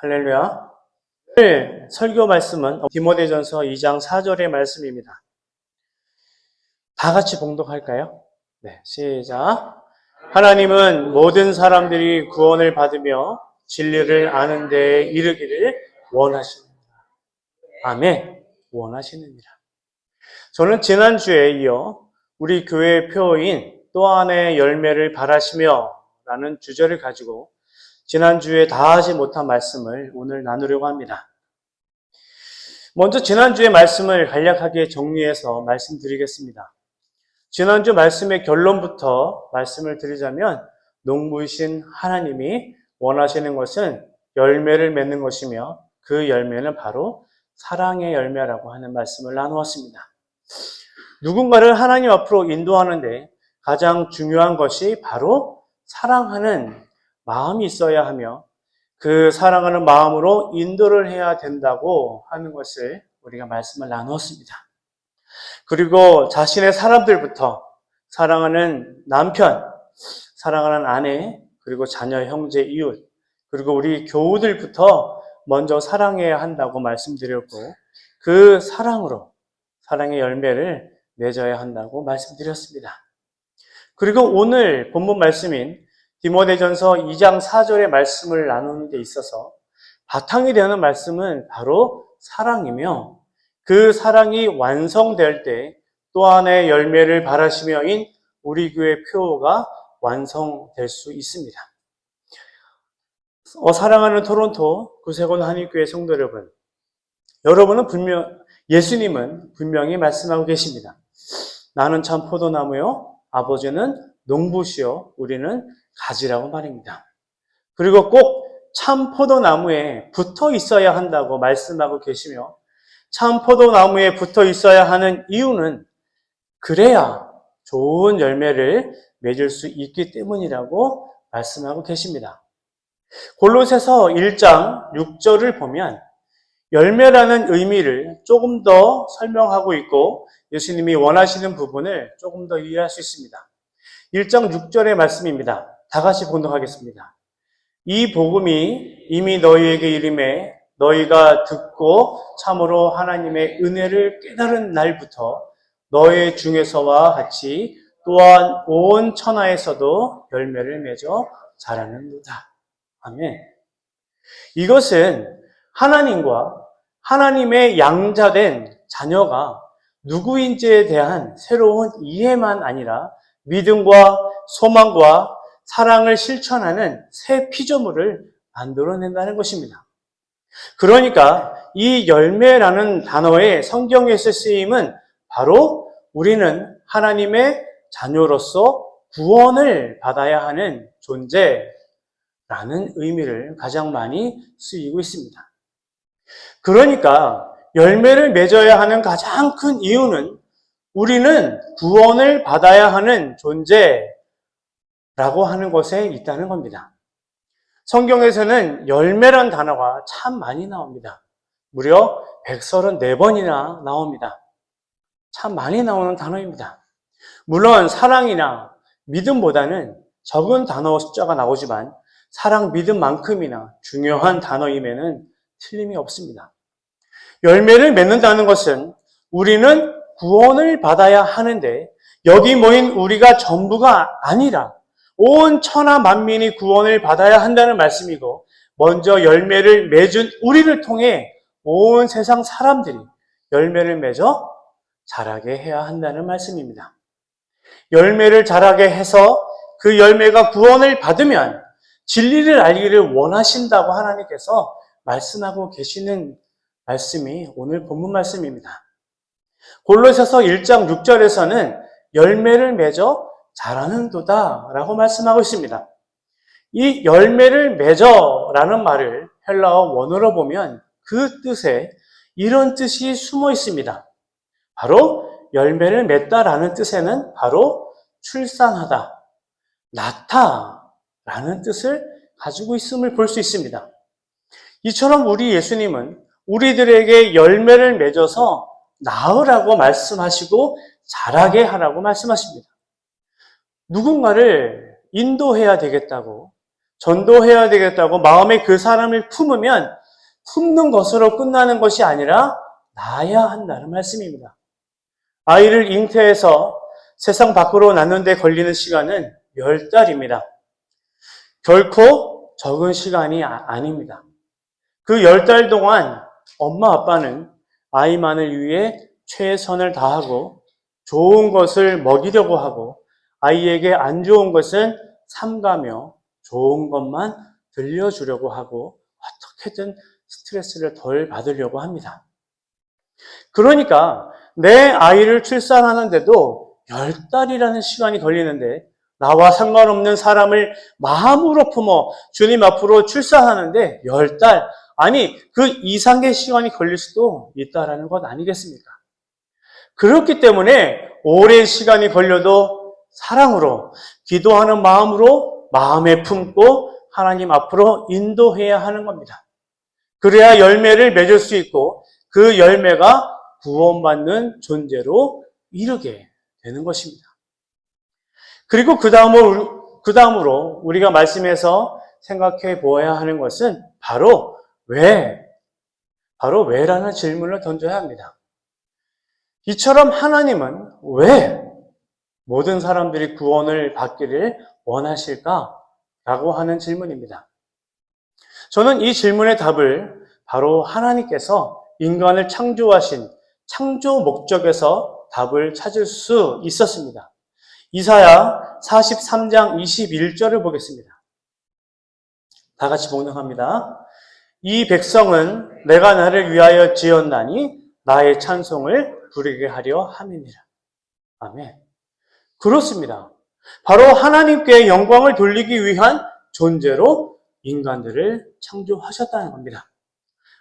할렐루야. 오늘 설교 말씀은 디모데전서 2장 4절의 말씀입니다. 다 같이 봉독할까요? 네, 시작. 하나님은 모든 사람들이 구원을 받으며 진리를 아는 데에 이르기를 원하시느니라. 아멘. 원하시느니라. 저는 지난주에 이어 우리 교회의 표어인 또 하나의 열매를 바라시며 라는 주제를 가지고 지난주에 다 하지 못한 말씀을 오늘 나누려고 합니다. 먼저 지난주의 말씀을 간략하게 정리해서 말씀드리겠습니다. 지난주 말씀의 결론부터 말씀을 드리자면 농부이신 하나님이 원하시는 것은 열매를 맺는 것이며 그 열매는 바로 사랑의 열매라고 하는 말씀을 나누었습니다. 누군가를 하나님 앞으로 인도하는데 가장 중요한 것이 바로 사랑하는 마음이 있어야 하며 그 사랑하는 마음으로 인도를 해야 된다고 하는 것을 우리가 말씀을 나누었습니다. 그리고 자신의 사람들부터 사랑하는 남편, 사랑하는 아내, 그리고 자녀, 형제, 이웃, 그리고 우리 교우들부터 먼저 사랑해야 한다고 말씀드렸고 그 사랑으로 사랑의 열매를 맺어야 한다고 말씀드렸습니다. 그리고 오늘 본문 말씀인 디모데전서 2장 4절의 말씀을 나누는 데 있어서 바탕이 되는 말씀은 바로 사랑이며 그 사랑이 완성될 때 또 하나의 열매를 바라시며인 우리 교회 표어가 완성될 수 있습니다. 사랑하는 토론토 구세군 한인교회 성도 여러분, 예수님은 분명히 말씀하고 계십니다. 나는 참 포도나무요, 아버지는 농부시요, 우리는 가지라고 말입니다. 그리고 꼭 참 포도나무에 붙어 있어야 한다고 말씀하고 계시며 참 포도나무에 붙어 있어야 하는 이유는 그래야 좋은 열매를 맺을 수 있기 때문이라고 말씀하고 계십니다. 골로새서 1장 6절을 보면 열매라는 의미를 조금 더 설명하고 있고 예수님이 원하시는 부분을 조금 더 이해할 수 있습니다. 1장 6절의 말씀입니다. 다 같이 봉독하겠습니다. 이 복음이 이미 너희에게 이름에 너희가 듣고 참으로 하나님의 은혜를 깨달은 날부터 너희 중에서와 같이 또한 온 천하에서도 열매를 맺어 자라는도다. 아멘. 이것은 하나님과 하나님의 양자된 자녀가 누구인지에 대한 새로운 이해만 아니라 믿음과 소망과 사랑을 실천하는 새 피조물을 만들어낸다는 것입니다. 그러니까 이 열매라는 단어의 성경에서 쓰임은 바로 우리는 하나님의 자녀로서 구원을 받아야 하는 존재라는 의미를 가장 많이 쓰이고 있습니다. 그러니까 열매를 맺어야 하는 가장 큰 이유는 우리는 구원을 받아야 하는 존재라고 하는 것에 있다는 겁니다. 성경에서는 열매란 단어가 참 많이 나옵니다. 무려 134번이나 나옵니다. 참 많이 나오는 단어입니다. 물론 사랑이나 믿음보다는 적은 단어 숫자가 나오지만 사랑, 믿음만큼이나 중요한 단어임에는 틀림이 없습니다. 열매를 맺는다는 것은 우리는 구원을 받아야 하는데 여기 모인 우리가 전부가 아니라 온 천하 만민이 구원을 받아야 한다는 말씀이고 먼저 열매를 맺은 우리를 통해 온 세상 사람들이 열매를 맺어 자라게 해야 한다는 말씀입니다. 열매를 자라게 해서 그 열매가 구원을 받으면 진리를 알기를 원하신다고 하나님께서 말씀하고 계시는 말씀이 오늘 본문 말씀입니다. 골로새서 1장 6절에서는 열매를 맺어 자라는도다 라고 말씀하고 있습니다. 이 열매를 맺어라는 말을 헬라어 원어로 보면 그 뜻에 이런 뜻이 숨어 있습니다. 바로 열매를 맺다라는 뜻에는 바로 출산하다, 낳다라는 뜻을 가지고 있음을 볼 수 있습니다. 이처럼 우리 예수님은 우리들에게 열매를 맺어서 낳으라고 말씀하시고 자라게 하라고 말씀하십니다. 누군가를 인도해야 되겠다고 전도해야 되겠다고 마음에 그 사람을 품으면 품는 것으로 끝나는 것이 아니라 낳아야 한다는 말씀입니다. 아이를 잉태해서 세상 밖으로 낳는 데 걸리는 시간은 10달입니다. 결코 적은 시간이 아닙니다. 그 10달 동안 엄마 아빠는 아이만을 위해 최선을 다하고 좋은 것을 먹이려고 하고 아이에게 안 좋은 것은 삼가며 좋은 것만 들려주려고 하고 어떻게든 스트레스를 덜 받으려고 합니다. 그러니까 내 아이를 출산하는데도 10달이라는 시간이 걸리는데 나와 상관없는 사람을 마음으로 품어 주님 앞으로 출산하는데 10달, 아니 그 이상의 시간이 걸릴 수도 있다라는 것 아니겠습니까? 그렇기 때문에 오랜 시간이 걸려도 사랑으로 기도하는 마음으로 마음에 품고 하나님 앞으로 인도해야 하는 겁니다. 그래야 열매를 맺을 수 있고 그 열매가 구원받는 존재로 이르게 되는 것입니다. 그리고 그 다음으로 우리가 말씀에서 생각해 보아야 하는 것은 바로 왜라는 질문을 던져야 합니다. 이처럼 하나님은 왜 모든 사람들이 구원을 받기를 원하실까? 라고 하는 질문입니다. 저는 이 질문의 답을 바로 하나님께서 인간을 창조하신 창조 목적에서 답을 찾을 수 있었습니다. 이사야 43장 21절을 보겠습니다. 다 같이 봉독합니다. 이 백성은 내가 나를 위하여 지었나니 나의 찬송을 부르게 하려 함이니라. 아멘. 그렇습니다. 바로 하나님께 영광을 돌리기 위한 존재로 인간들을 창조하셨다는 겁니다.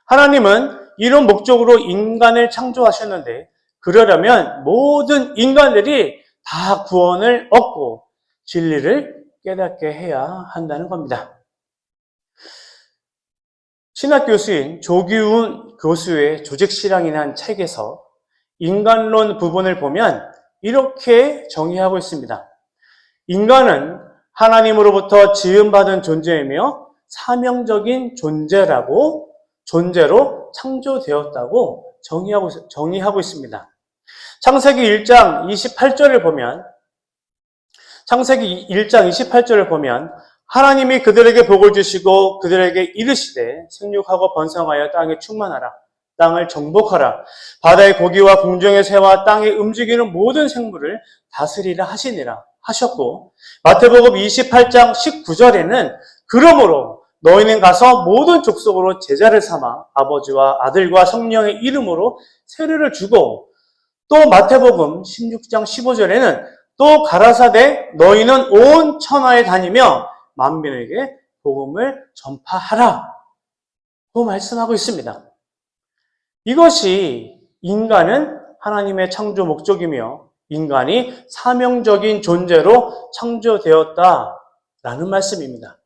하나님은 이런 목적으로 인간을 창조하셨는데 그러려면 모든 인간들이 다 구원을 얻고 진리를 깨닫게 해야 한다는 겁니다. 신학 교수인 조기훈 교수의 조직실황이라는 책에서 인간론 부분을 보면 이렇게 정의하고 있습니다. 인간은 하나님으로부터 지음받은 존재이며 사명적인 존재로 창조되었다고 정의하고 있습니다. 창세기 1장 28절을 보면 하나님이 그들에게 복을 주시고 그들에게 이르시되 생육하고 번성하여 땅에 충만하라. 땅을 정복하라. 바다의 고기와 공중의 새와 땅에 움직이는 모든 생물을 다스리라 하셨고 마태복음 28장 19절에는 그러므로 너희는 가서 모든 족속으로 제자를 삼아 아버지와 아들과 성령의 이름으로 세례를 주고 또 마태복음 16장 15절에는 또 가라사대 너희는 온 천하에 다니며 만민에게 복음을 전파하라 고 말씀하고 있습니다. 이것이 인간은 하나님의 창조 목적이며 인간이 사명적인 존재로 창조되었다라는 말씀입니다.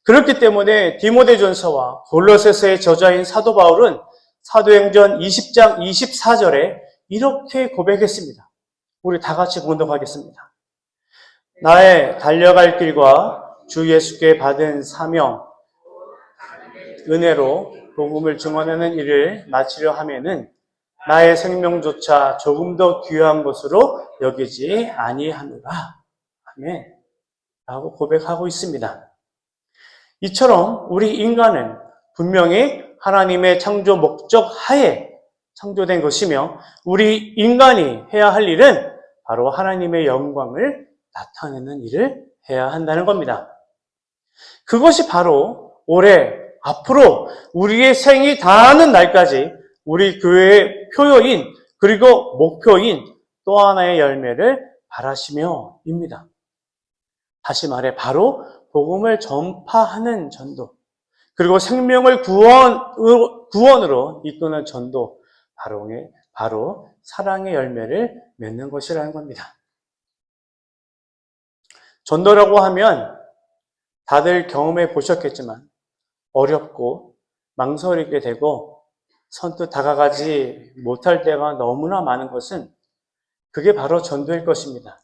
그렇기 때문에 디모데전서와 골로새서의 저자인 사도 바울은 사도행전 20장 24절에 이렇게 고백했습니다. 우리 다 같이 봉독하겠습니다. 나의 달려갈 길과 주 예수께 받은 사명, 은혜로 복음을 증언하는 일을 마치려 하면은 나의 생명조차 조금 더 귀한 것으로 여기지 아니하노라. 아멘. 라고 고백하고 있습니다. 이처럼 우리 인간은 분명히 하나님의 창조 목적 하에 창조된 것이며 우리 인간이 해야 할 일은 바로 하나님의 영광을 나타내는 일을 해야 한다는 겁니다. 그것이 바로 앞으로 우리의 생이 다하는 날까지 우리 교회의 표요인 그리고 목표인 또 하나의 열매를 바라시며입니다. 다시 말해 바로 복음을 전파하는 전도 그리고 생명을 구원으로 이끄는 전도 바로 사랑의 열매를 맺는 것이라는 겁니다. 전도라고 하면 다들 경험해 보셨겠지만 어렵고 망설이게 되고 선뜻 다가가지 못할 때가 너무나 많은 것은 그게 바로 전도일 것입니다.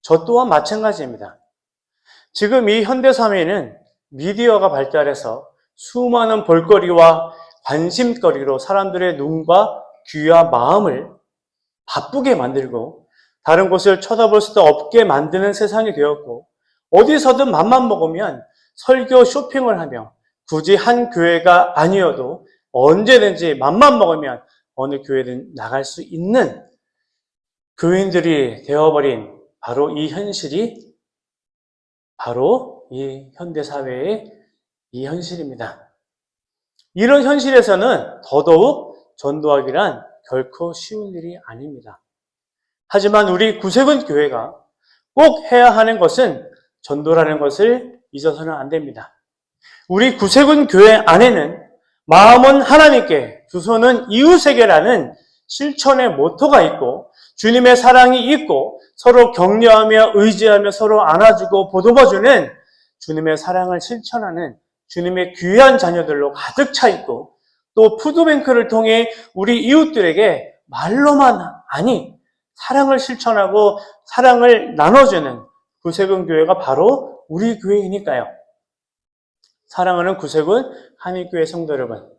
저 또한 마찬가지입니다. 지금 이 현대사회는 미디어가 발달해서 수많은 볼거리와 관심거리로 사람들의 눈과 귀와 마음을 바쁘게 만들고 다른 곳을 쳐다볼 수도 없게 만드는 세상이 되었고, 어디서든 맘만 먹으면 설교 쇼핑을 하며 굳이 한 교회가 아니어도 언제든지 맘만 먹으면 어느 교회든 나갈 수 있는 교인들이 되어버린 바로 이 현실이 바로 이 현대사회의 이 현실입니다. 이런 현실에서는 더더욱 전도하기란 결코 쉬운 일이 아닙니다. 하지만 우리 구세군 교회가 꼭 해야 하는 것은 전도라는 것을 잊어서는 안 됩니다. 우리 구세군 교회 안에는 마음은 하나님께, 두 손은 이웃에게라는 실천의 모토가 있고 주님의 사랑이 있고 서로 격려하며 의지하며 서로 안아주고 보듬어주는 주님의 사랑을 실천하는 주님의 귀한 자녀들로 가득 차 있고, 또 푸드뱅크를 통해 우리 이웃들에게 말로만 아니 사랑을 실천하고 사랑을 나눠주는 구세군 교회가 바로 우리 교회이니까요. 사랑하는 구세군 한인교회 성도 여러분,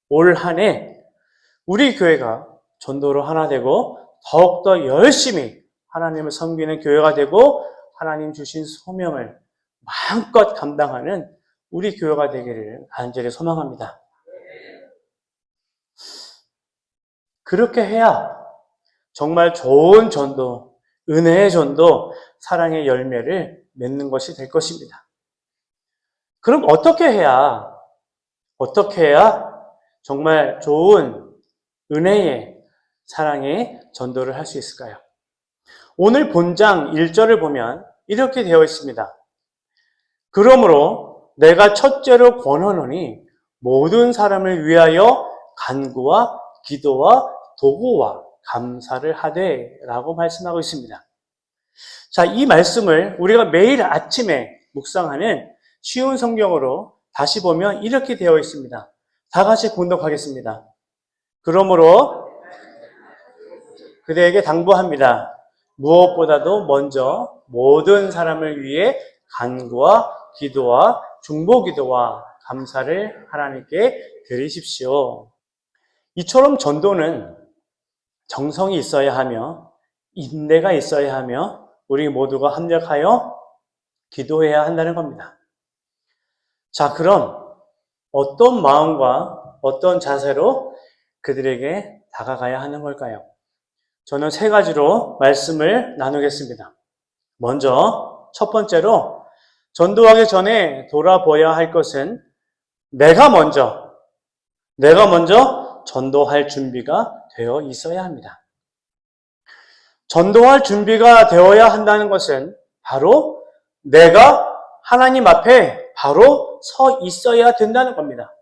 올 한 해 우리 교회가 전도로 하나 되고 더욱더 열심히 하나님을 섬기는 교회가 되고 하나님 주신 소명을 마음껏 감당하는 우리 교회가 되기를 간절히 소망합니다. 그렇게 해야 정말 좋은 전도, 은혜의 전도, 사랑의 열매를 맺는 것이 될 것입니다. 그럼 어떻게 해야 정말 좋은 은혜의 사랑의 전도를 할 수 있을까요? 오늘 본장 1절을 보면 이렇게 되어 있습니다. 그러므로 내가 첫째로 권하노니 모든 사람을 위하여 간구와 기도와 도구와 감사를 하되 라고 말씀하고 있습니다. 자, 이 말씀을 우리가 매일 아침에 묵상하는 쉬운 성경으로 다시 보면 이렇게 되어 있습니다. 다 같이 공독하겠습니다. 그러므로 그대에게 당부합니다. 무엇보다도 먼저 모든 사람을 위해 간구와 기도와 중보기도와 감사를 하나님께 드리십시오. 이처럼 전도는 정성이 있어야 하며 인내가 있어야 하며 우리 모두가 합력하여 기도해야 한다는 겁니다. 자, 그럼 어떤 마음과 어떤 자세로 그들에게 다가가야 하는 걸까요? 저는 3가지로 말씀을 나누겠습니다. 먼저 첫 번째로 전도하기 전에 돌아보아야 할 것은 내가 먼저 전도할 준비가 되어 있어야 합니다. 전도할 준비가 되어야 한다는 것은 바로 내가 하나님 앞에 바로 서 있어야 된다는 겁니다.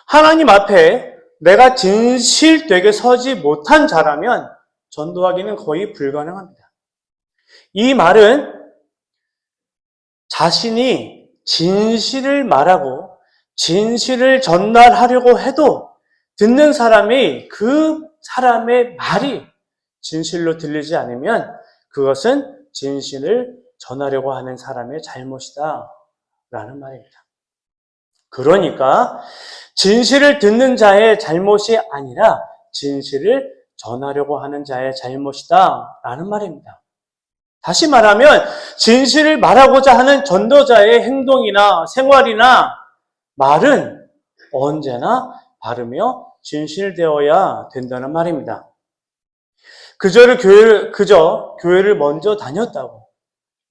하나님 앞에 내가 진실되게 서지 못한 자라면 전도하기는 거의 불가능합니다. 이 말은 자신이 진실을 말하고 진실을 전달하려고 해도 듣는 사람이 그 사람의 말이 진실로 들리지 않으면 그것은 진실을 전하려고 하는 사람의 잘못이다 라는 말입니다. 그러니까 진실을 듣는 자의 잘못이 아니라 진실을 전하려고 하는 자의 잘못이다 라는 말입니다. 다시 말하면 진실을 말하고자 하는 전도자의 행동이나 생활이나 말은 언제나 바르며 진실되어야 된다는 말입니다. 그저 교회를 먼저 다녔다고,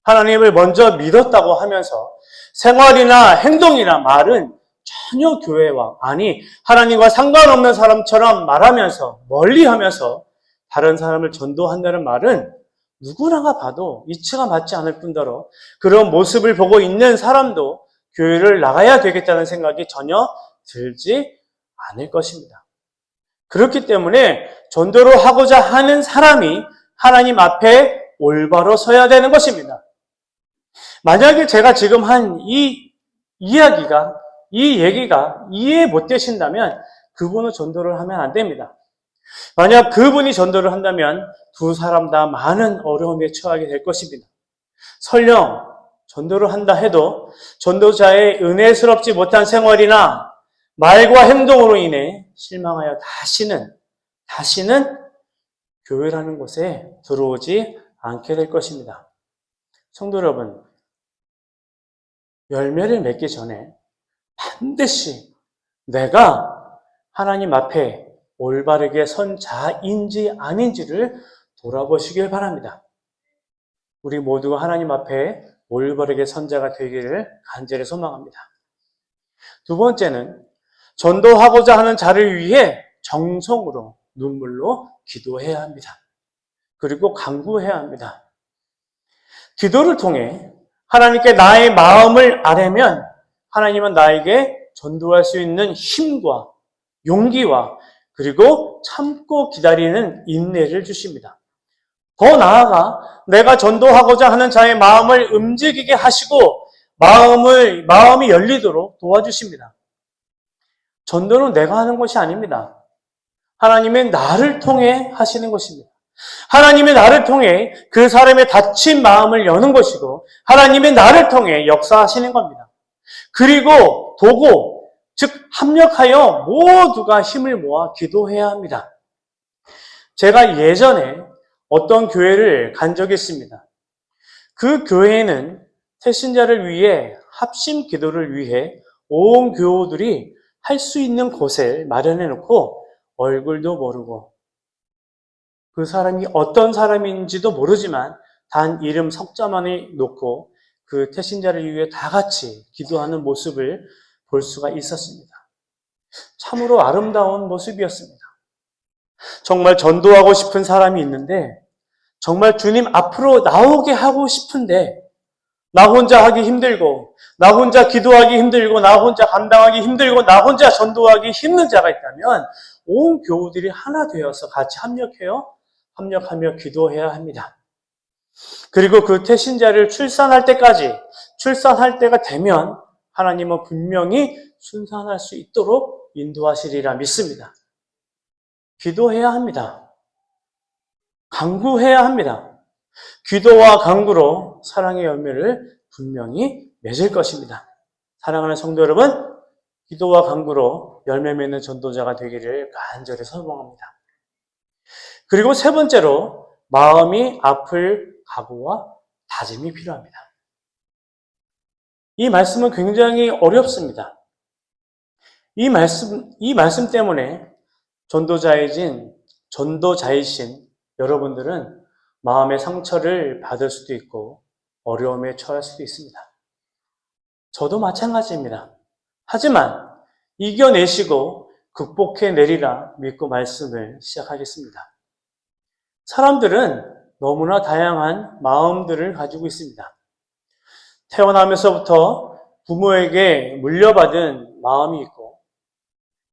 하나님을 먼저 믿었다고 하면서 생활이나 행동이나 말은 전혀 교회와, 아니 하나님과 상관없는 사람처럼 말하면서 멀리하면서 다른 사람을 전도한다는 말은 누구나가 봐도 이치가 맞지 않을 뿐더러 그런 모습을 보고 있는 사람도 교회를 나가야 되겠다는 생각이 전혀 들지 않을 것입니다. 그렇기 때문에 전도를 하고자 하는 사람이 하나님 앞에 올바로 서야 되는 것입니다. 만약에 제가 지금 한 이 얘기가 이해 못 되신다면 그분은 전도를 하면 안 됩니다. 만약 그분이 전도를 한다면 두 사람 다 많은 어려움에 처하게 될 것입니다. 설령 전도를 한다 해도 전도자의 은혜스럽지 못한 생활이나 말과 행동으로 인해 실망하여 다시는 교회라는 곳에 들어오지 않게 될 것입니다. 성도 여러분, 열매를 맺기 전에 반드시 내가 하나님 앞에 올바르게 선 자인지 아닌지를 돌아보시길 바랍니다. 우리 모두가 하나님 앞에 올바르게 선 자가 되기를 간절히 소망합니다. 두 번째는 전도하고자 하는 자를 위해 정성으로 눈물로 기도해야 합니다. 그리고 간구해야 합니다. 기도를 통해 하나님께 나의 마음을 아뢰면 하나님은 나에게 전도할 수 있는 힘과 용기와 그리고 참고 기다리는 인내를 주십니다. 더 나아가 내가 전도하고자 하는 자의 마음을 움직이게 하시고 마음이 열리도록 도와주십니다. 전도는 내가 하는 것이 아닙니다. 하나님의 나를 통해 하시는 것입니다. 하나님의 나를 통해 그 사람의 닫힌 마음을 여는 것이고 하나님의 나를 통해 역사하시는 겁니다. 그리고 즉 합력하여 모두가 힘을 모아 기도해야 합니다. 제가 예전에 어떤 교회를 간 적이 있습니다. 그 교회에는 태신자를 위해 합심 기도를 위해 온 교우들이 할 수 있는 곳을 마련해 놓고 얼굴도 모르고 그 사람이 어떤 사람인지도 모르지만 단 이름 석자만을 놓고 그 태신자를 위해 다 같이 기도하는 모습을 볼 수가 있었습니다. 참으로 아름다운 모습이었습니다. 정말 전도하고 싶은 사람이 있는데 정말 주님 앞으로 나오게 하고 싶은데 나 혼자 하기 힘들고 나 혼자 기도하기 힘들고 나 혼자 감당하기 힘들고 나 혼자 전도하기 힘든 자가 있다면 온 교우들이 하나 되어서 같이 합력하며 기도해야 합니다. 그리고 그 태신자를 출산할 때가 되면 하나님은 분명히 순산할 수 있도록 인도하시리라 믿습니다. 기도해야 합니다. 간구해야 합니다. 기도와 간구로 사랑의 열매를 분명히 맺을 것입니다. 사랑하는 성도 여러분, 기도와 간구로 열매 맺는 전도자가 되기를 간절히 소망합니다. 그리고 세 번째로 마음이 아플 각오와 다짐이 필요합니다. 이 말씀은 굉장히 어렵습니다. 이 말씀 때문에 전도자이신 여러분들은 마음의 상처를 받을 수도 있고 어려움에 처할 수도 있습니다. 저도 마찬가지입니다. 하지만 이겨내시고 극복해내리라 믿고 말씀을 시작하겠습니다. 사람들은 너무나 다양한 마음들을 가지고 있습니다. 태어나면서부터 부모에게 물려받은 마음이 있고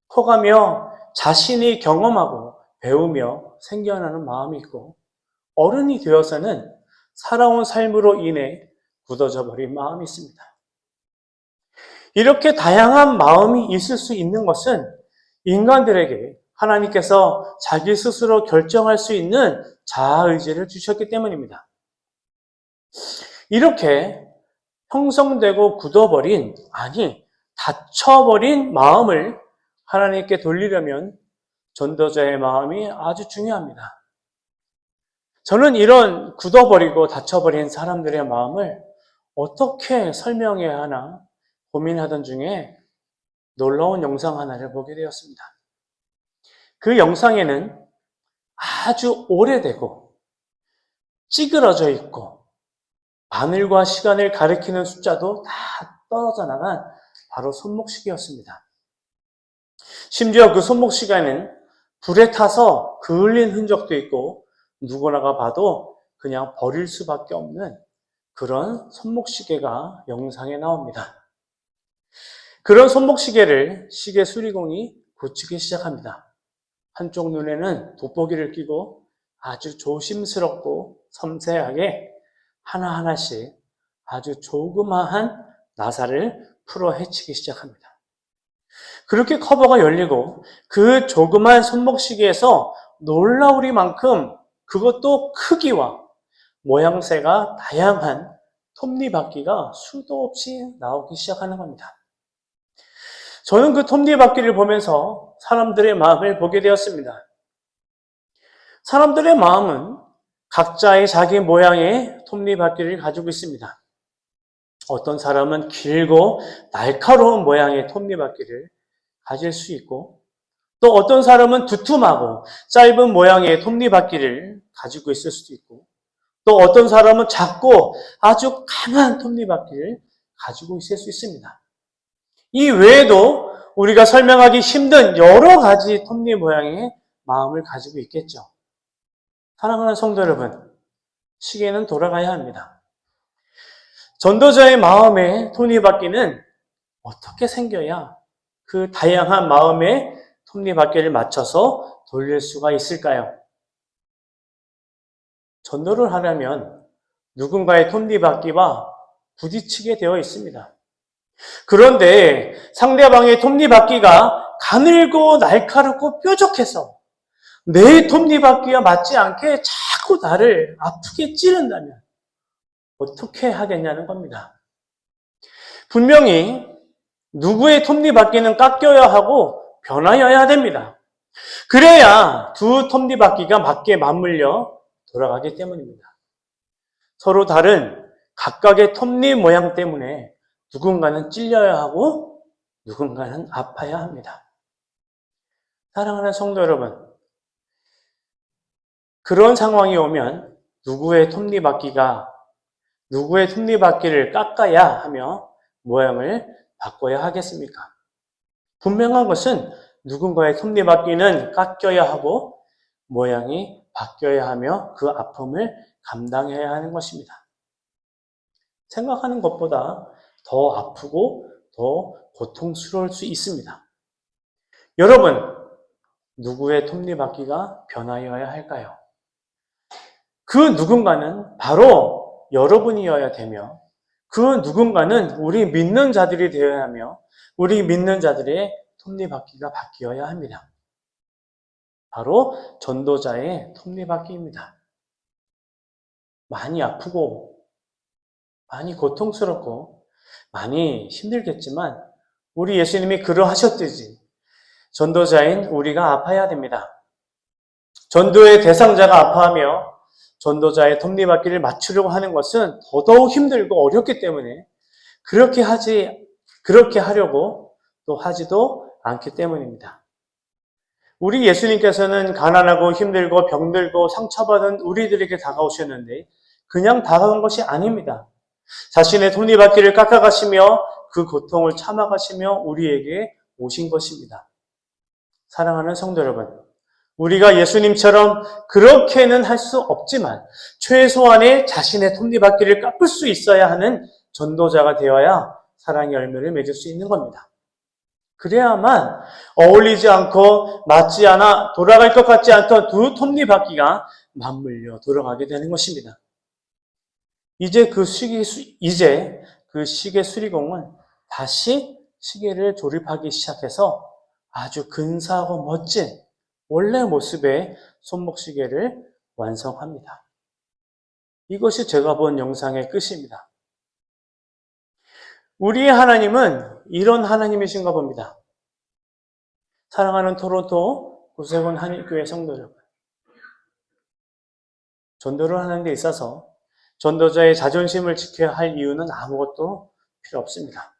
커가며 자신이 경험하고 배우며 생겨나는 마음이 있고 어른이 되어서는 살아온 삶으로 인해 굳어져 버린 마음이 있습니다. 이렇게 다양한 마음이 있을 수 있는 것은 인간들에게 하나님께서 자기 스스로 결정할 수 있는 자아의지를 주셨기 때문입니다. 이렇게 형성되고 닫혀버린 마음을 하나님께 돌리려면 전도자의 마음이 아주 중요합니다. 저는 이런 굳어버리고 닫혀버린 사람들의 마음을 어떻게 설명해야 하나 고민하던 중에 놀라운 영상 하나를 보게 되었습니다. 그 영상에는 아주 오래되고 찌그러져 있고 바늘과 시간을 가리키는 숫자도 다 떨어져 나간 바로 손목시계였습니다. 심지어 그 손목시계는 불에 타서 그을린 흔적도 있고 누구나가 봐도 그냥 버릴 수밖에 없는 그런 손목시계가 영상에 나옵니다. 그런 손목시계를 시계 수리공이 고치기 시작합니다. 한쪽 눈에는 돋보기를 끼고 아주 조심스럽고 섬세하게 하나하나씩 아주 조그마한 나사를 풀어 헤치기 시작합니다. 그렇게 커버가 열리고 그 조그만 손목시계에서 놀라우리만큼 그것도 크기와 모양새가 다양한 톱니바퀴가 수도 없이 나오기 시작하는 겁니다. 저는 그 톱니바퀴를 보면서 사람들의 마음을 보게 되었습니다. 사람들의 마음은 각자의 자기 모양의 톱니바퀴를 가지고 있습니다. 어떤 사람은 길고 날카로운 모양의 톱니바퀴를 가질 수 있고, 또 어떤 사람은 두툼하고 짧은 모양의 톱니바퀴를 가지고 있을 수도 있고, 또 어떤 사람은 작고 아주 강한 톱니바퀴를 가지고 있을 수 있습니다. 이 외에도 우리가 설명하기 힘든 여러 가지 톱니 모양의 마음을 가지고 있겠죠. 사랑하는 성도 여러분, 시계는 돌아가야 합니다. 전도자의 마음의 톱니바퀴는 어떻게 생겨야 그 다양한 마음의 톱니바퀴를 맞춰서 돌릴 수가 있을까요? 전도를 하려면 누군가의 톱니바퀴와 부딪히게 되어 있습니다. 그런데 상대방의 톱니바퀴가 가늘고 날카롭고 뾰족해서 내 톱니바퀴와 맞지 않게 자꾸 나를 아프게 찌른다면 어떻게 하겠냐는 겁니다. 분명히 누구의 톱니바퀴는 깎여야 하고 변하여야 됩니다. 그래야 두 톱니바퀴가 맞게 맞물려 돌아가기 때문입니다. 서로 다른 각각의 톱니 모양 때문에 누군가는 찔려야 하고 누군가는 아파야 합니다. 사랑하는 성도 여러분, 그런 상황이 오면 누구의 톱니바퀴를 깎아야 하며 모양을 바꿔야 하겠습니까? 분명한 것은 누군가의 톱니바퀴는 깎여야 하고 모양이 바뀌어야 하며 그 아픔을 감당해야 하는 것입니다. 생각하는 것보다 더 아프고 더 고통스러울 수 있습니다. 여러분, 누구의 톱니바퀴가 변하여야 할까요? 그 누군가는 바로 여러분이어야 되며, 그 누군가는 우리 믿는 자들이 되어야 하며, 우리 믿는 자들의 톱니바퀴가 바뀌어야 합니다. 바로 전도자의 톱니바퀴입니다. 많이 아프고 많이 고통스럽고 많이 힘들겠지만 우리 예수님이 그러하셨듯이 전도자인 우리가 아파야 됩니다. 전도의 대상자가 아파하며 전도자의 톱니바퀴를 맞추려고 하는 것은 더더욱 힘들고 어렵기 때문에 그렇게 하려고 또 하지도 않기 때문입니다. 우리 예수님께서는 가난하고 힘들고 병들고 상처받은 우리들에게 다가오셨는데 그냥 다가온 것이 아닙니다. 자신의 톱니바퀴를 깎아가시며 그 고통을 참아가시며 우리에게 오신 것입니다. 사랑하는 성도 여러분, 우리가 예수님처럼 그렇게는 할 수 없지만 최소한의 자신의 톱니바퀴를 깎을 수 있어야 하는 전도자가 되어야 사랑의 열매를 맺을 수 있는 겁니다. 그래야만 어울리지 않고 맞지 않아 돌아갈 것 같지 않던 두 톱니바퀴가 맞물려 돌아가게 되는 것입니다. 이제 그 시계 수리공은 다시 시계를 조립하기 시작해서 아주 근사하고 멋진 원래 모습의 손목시계를 완성합니다. 이것이 제가 본 영상의 끝입니다. 우리의 하나님은 이런 하나님이신가 봅니다. 사랑하는 토론토 구세군 한일교회 성도 여러분, 전도를 하는 데 있어서 전도자의 자존심을 지켜야 할 이유는 아무것도 필요 없습니다.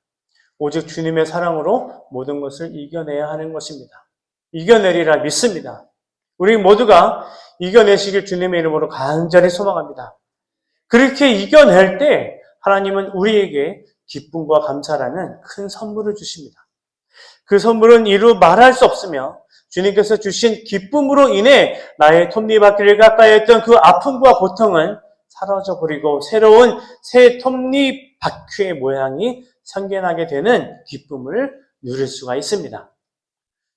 오직 주님의 사랑으로 모든 것을 이겨내야 하는 것입니다. 이겨내리라 믿습니다. 우리 모두가 이겨내시길 주님의 이름으로 간절히 소망합니다. 그렇게 이겨낼 때 하나님은 우리에게 기쁨과 감사라는 큰 선물을 주십니다. 그 선물은 이루 말할 수 없으며 주님께서 주신 기쁨으로 인해 나의 톱니바퀴를 깎아야 했던 그 아픔과 고통은 사라져버리고 새로운 새 톱니바퀴의 모양이 생겨나게 되는 기쁨을 누릴 수가 있습니다.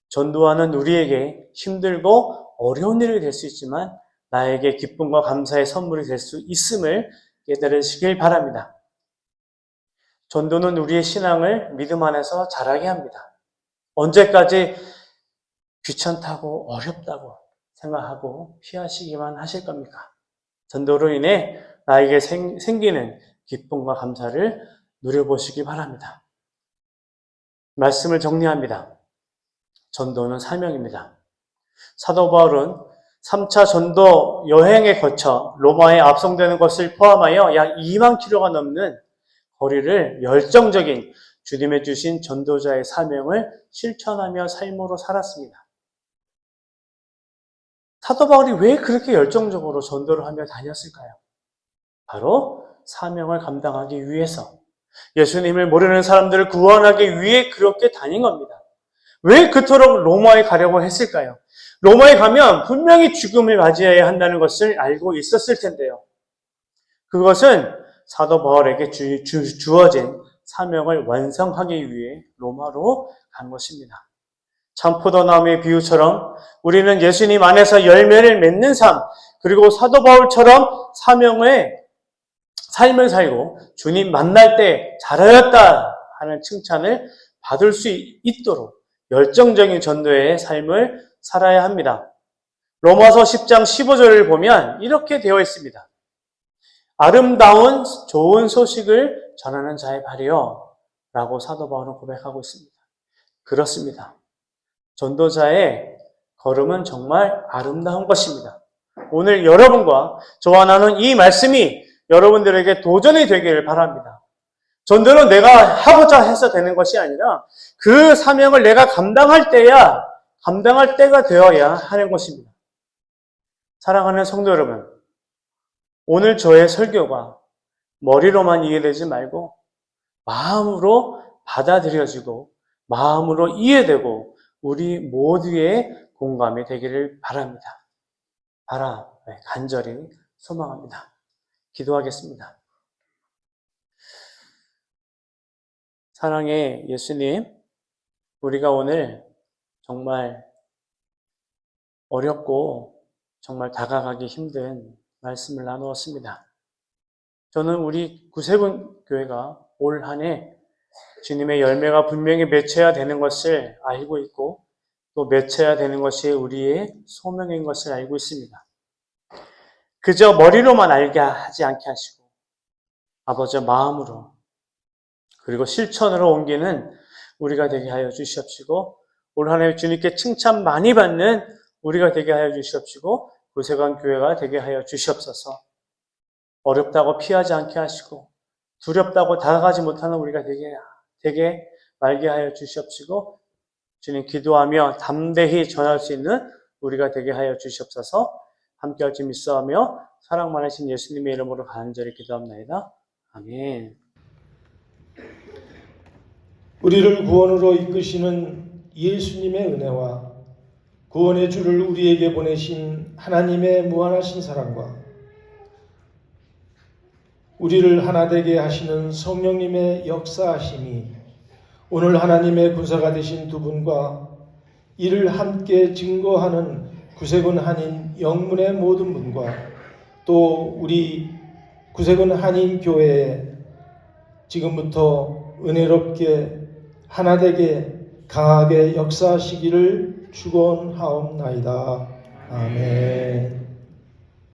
전도하는 우리에게 힘들고 어려운 일이 될 수 있지만 나에게 기쁨과 감사의 선물이 될 수 있음을 깨달으시길 바랍니다. 전도는 우리의 신앙을 믿음 안에서 자라게 합니다. 언제까지 귀찮다고 어렵다고 생각하고 피하시기만 하실 겁니까? 전도로 인해 나에게 생기는 기쁨과 감사를 누려보시기 바랍니다. 말씀을 정리합니다. 전도는 사명입니다. 사도 바울은 3차 전도 여행에 거쳐 로마에 압송되는 것을 포함하여 약 2만 킬로가 넘는 거리를 열정적인 주님의 주신 전도자의 사명을 실천하며 삶으로 살았습니다. 사도 바울이 왜 그렇게 열정적으로 전도를 하며 다녔을까요? 바로 사명을 감당하기 위해서, 예수님을 모르는 사람들을 구원하기 위해 그렇게 다닌 겁니다. 왜 그토록 로마에 가려고 했을까요? 로마에 가면 분명히 죽음을 맞이해야 한다는 것을 알고 있었을 텐데요. 그것은 사도 바울에게 주어진 사명을 완성하기 위해 로마로 간 것입니다. 참포도나무의 비유처럼 우리는 예수님 안에서 열매를 맺는 삶, 그리고 사도 바울처럼 사명의 삶을 살고 주님 만날 때 잘하였다 하는 칭찬을 받을 수 있도록 열정적인 전도의 삶을 살아야 합니다. 로마서 10장 15절을 보면 이렇게 되어 있습니다. 아름다운 좋은 소식을 전하는 자의 발이요 라고 사도 바울은 고백하고 있습니다. 그렇습니다. 전도자의 걸음은 정말 아름다운 것입니다. 오늘 여러분과 저와 나눈 이 말씀이 여러분들에게 도전이 되기를 바랍니다. 전도는 내가 하고자 해서 되는 것이 아니라 그 사명을 내가 감당할 때가 되어야 하는 것입니다. 사랑하는 성도 여러분, 오늘 저의 설교가 머리로만 이해되지 말고 마음으로 받아들여지고 마음으로 이해되고 우리 모두의 공감이 되기를 바랍니다. 간절히 소망합니다. 기도하겠습니다. 사랑의 예수님, 우리가 오늘 정말 어렵고 정말 다가가기 힘든 말씀을 나누었습니다. 저는 우리 구세군 교회가 올 한 해 주님의 열매가 분명히 맺혀야 되는 것을 알고 있고 또 맺혀야 되는 것이 우리의 소명인 것을 알고 있습니다. 그저 머리로만 알게 하지 않게 하시고 아버지 마음으로 그리고 실천으로 옮기는 우리가 되게 하여 주시옵시고 올 한 해 주님께 칭찬 많이 받는 우리가 되게 하여 주시옵시고 구세관 교회가 되게 하여 주시옵소서. 어렵다고 피하지 않게 하시고 두렵다고 다가가지 못하는 우리가 되게 말게 하여 주시옵시고 주님 기도하며 담대히 전할 수 있는 우리가 되게 하여 주시옵소서. 함께할 줄 믿사오며 사랑 많으신 예수님의 이름으로 간절히 기도합나이다. 아멘. 우리를 구원으로 이끄시는 예수님의 은혜와 구원의 주를 우리에게 보내신 하나님의 무한하신 사랑과 우리를 하나 되게 하시는 성령님의 역사하심이 오늘 하나님의 군사가 되신 두 분과 이를 함께 증거하는 구세군 한인 영문의 모든 분과 또 우리 구세군 한인 교회에 지금부터 은혜롭게 하나 되게 강하게 역사하시기를 축원하옵나이다. 아멘.